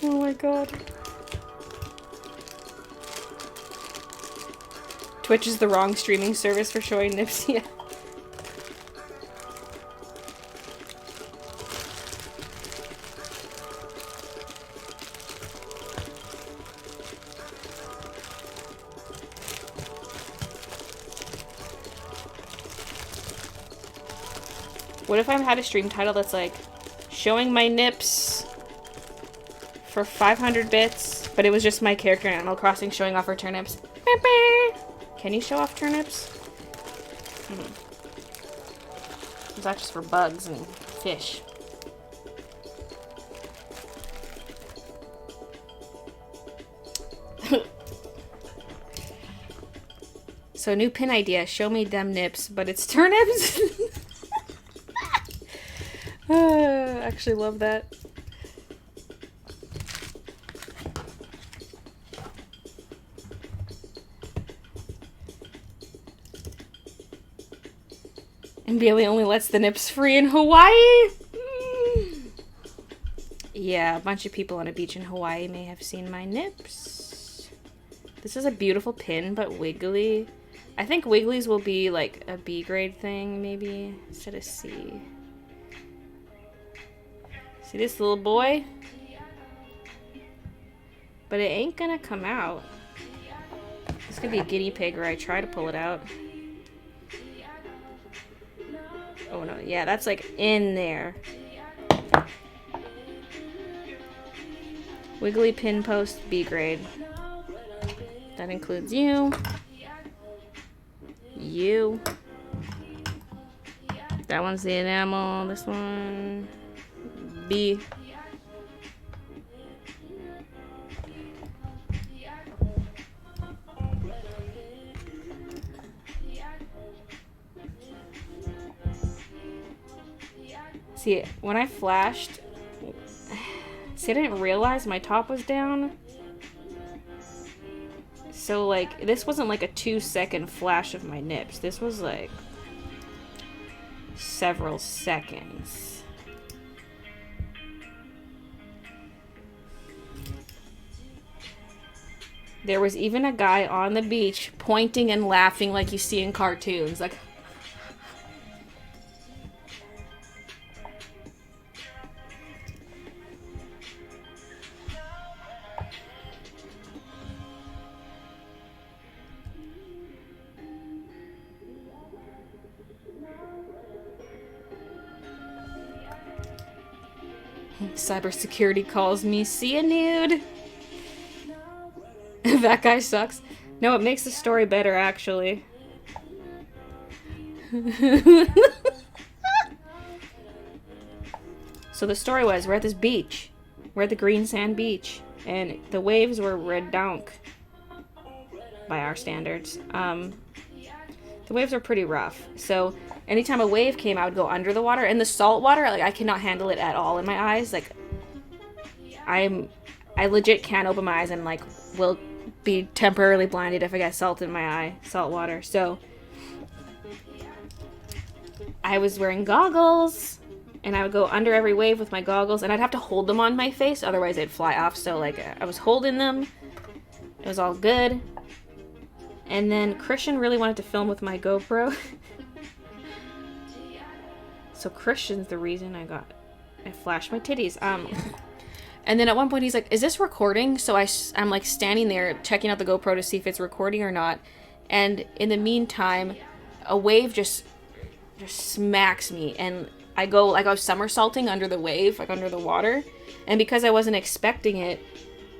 Oh my god. Twitch is the wrong streaming service for showing nips, yeah. What if I had a stream title that's like, showing my nips for 500 bits, but it was just my character in Animal Crossing showing off her turnips. Can you show off turnips? Is that just for bugs and fish? So new pin idea, show me them nips, but it's turnips. I actually love that. And Bailey only lets the nips free in Hawaii? Yeah, a bunch of people on a beach in Hawaii may have seen my nips. This is a beautiful pin, but wiggly. I think Wigglies will be like a B grade thing, maybe, instead of C. See this little boy? But it ain't gonna come out. This could be a guinea pig where I try to pull it out. Oh no, yeah, that's like in there. Wiggly pin post B grade. That includes you. You. That one's the enamel. This one. B. See, when I flashed, see, I didn't realize my top was down. So, like, this wasn't like a 2-second flash of my nips. This was like several seconds. There was even a guy on the beach pointing and laughing like you see in cartoons. Like, cybersecurity calls me, see a nude. That guy sucks. No, it makes the story better, actually. So the story was, we're at this beach. We're at the green sand beach. And the waves were red donk. By our standards. The waves are pretty rough. So anytime a wave came, I would go under the water. And the salt water, like, I cannot handle it at all in my eyes. Like, I legit can't open my eyes and, like, will be temporarily blinded if I get salt in my eye. Salt water. So I was wearing goggles. And I would go under every wave with my goggles. And I'd have to hold them on my face. Otherwise, they'd fly off. So, like, I was holding them. It was all good. And then Christian really wanted to film with my GoPro. So Christian's the reason I flashed my titties. And then at one point he's like, is this recording? So I'm like standing there checking out the GoPro to see if it's recording or not. And in the meantime, a wave just smacks me. And I go, like, I was somersaulting under the wave, like under the water. And because I wasn't expecting it,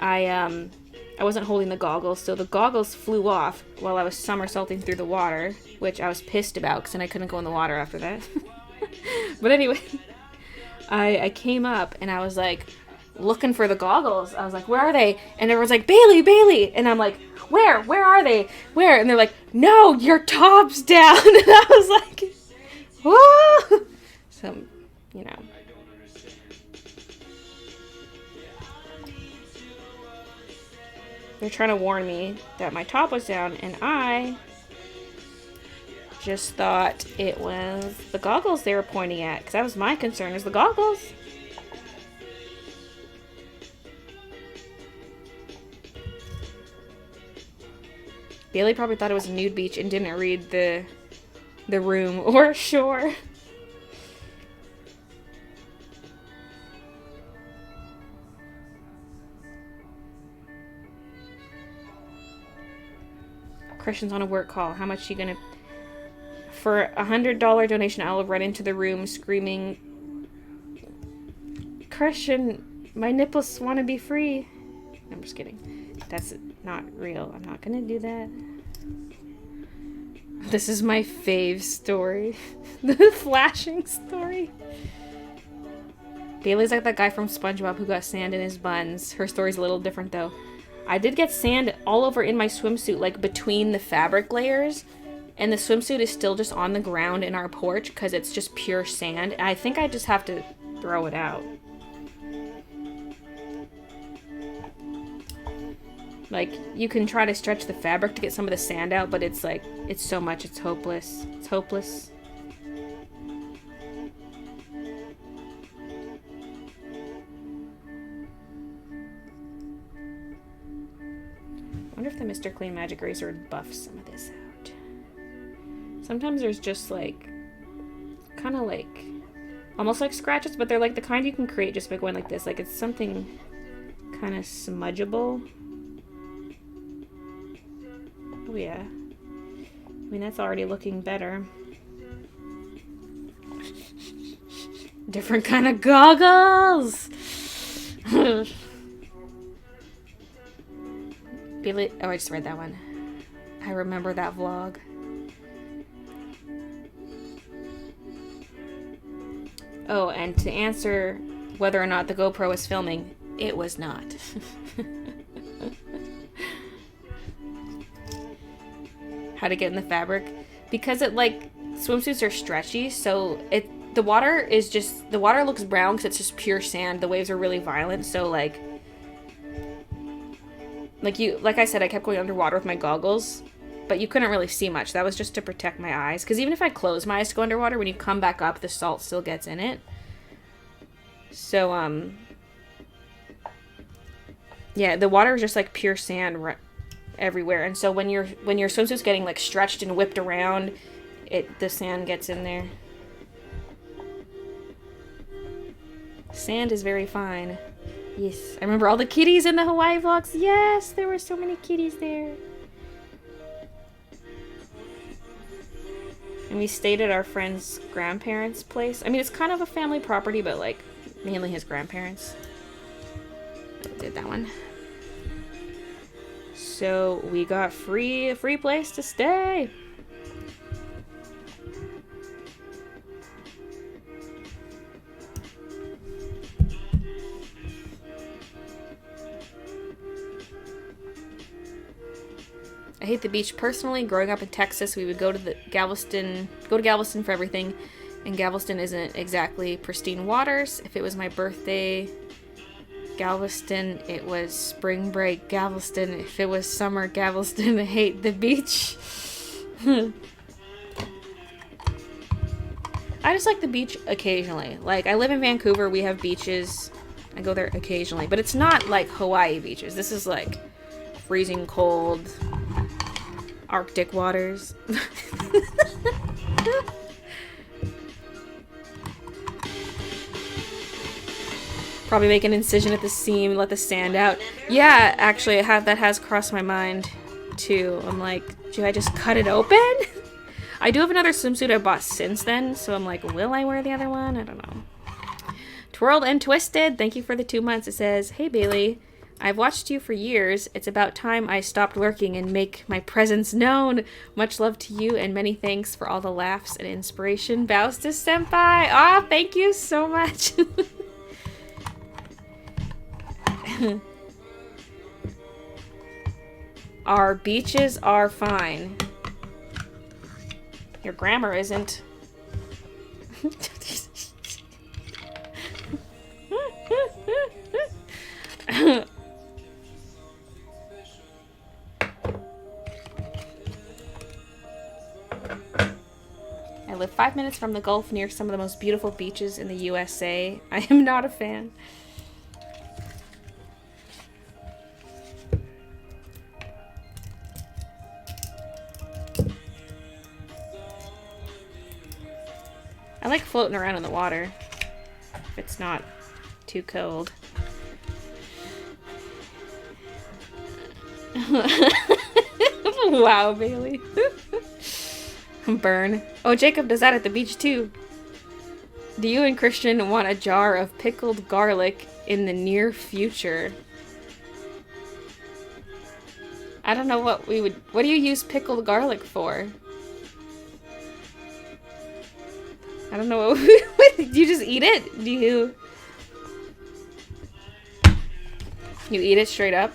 I wasn't holding the goggles, so the goggles flew off while I was somersaulting through the water, which I was pissed about because then I couldn't go in the water after that. But anyway, I came up and I was like looking for the goggles. I was like, where are they? And everyone's like, Bailey, Bailey. And I'm like, where are they? Where? And they're like, no, your top's down. And I was like, whoa. So, you know. They're trying to warn me that my top was down, and I just thought it was the goggles they were pointing at, because that was my concern, is the goggles. Bailey probably thought it was a nude beach and didn't read the room or shore. Christian's on a work call. How much are you gonna... For a $100 donation, I'll run into the room screaming, Christian, my nipples want to be free. I'm just kidding. That's not real. I'm not gonna do that. This is my fave story. The flashing story. Bailey's like that guy from SpongeBob who got sand in his buns. Her story's a little different though. I did get sand all over in my swimsuit, like between the fabric layers, and the swimsuit is still just on the ground in our porch because it's just pure sand. I think I just have to throw it out. Like, you can try to stretch the fabric to get some of the sand out, but it's like, it's so much, it's hopeless. It's hopeless. I wonder if the Mr. Clean Magic Eraser would buff some of this out. Sometimes there's just like, kind of like, almost like scratches, but they're like the kind you can create just by going like this. Like it's something kind of smudgeable. Oh yeah. I mean, that's already looking better. Different kind of goggles! Bailey, oh, I just read that one. I remember that vlog. Oh, and to answer whether or not the GoPro was filming, it was not. How to get in the fabric? Because it, like, swimsuits are stretchy, so the water looks brown because it's just pure sand. The waves are really violent, so like I said, I kept going underwater with my goggles, but you couldn't really see much. That was just to protect my eyes, because even if I close my eyes to go underwater, when you come back up, the salt still gets in it. So, yeah, the water is just like pure sand everywhere, and so when your swimsuit's getting like stretched and whipped around, the sand gets in there. Sand is very fine. Yes, I remember all the kitties in the Hawaii vlogs. Yes, there were so many kitties there. And we stayed at our friend's grandparents' place. I mean, it's kind of a family property, but like mainly his grandparents. I did that one. So we got a free place to stay. I hate the beach personally. Growing up in Texas, we would go to Galveston for everything, and Galveston isn't exactly pristine waters. If it was my birthday, Galveston, it was spring break, Galveston. If it was summer, Galveston, I hate the beach. I just like the beach occasionally. Like, I live in Vancouver, we have beaches. I go there occasionally, but it's not like Hawaii beaches. This is like freezing cold Arctic waters. Probably make an incision at the seam, let the sand out. Yeah, actually, that has crossed my mind too. I'm like, do I just cut it open? I do have another swimsuit I bought since then, so I'm like, will I wear the other one? I don't know. Twirled and Twisted, thank you for the 2 months. It says, hey Bailey, I've watched you for years. It's about time I stopped lurking and make my presence known. Much love to you and many thanks for all the laughs and inspiration. Bows to Senpai. Aw, thank you so much. Our beaches are fine. Your grammar isn't. I live 5 minutes from the Gulf near some of the most beautiful beaches in the USA. I am not a fan. like floating around in the water. If it's not too cold. Wow, Bailey. Burn. Oh, Jacob does that at the beach too. Do you and Christian want a jar of pickled garlic in the near future? I don't know what we would... What do you use pickled garlic for? I don't know what... Do you just eat it? Do you... You eat it straight up?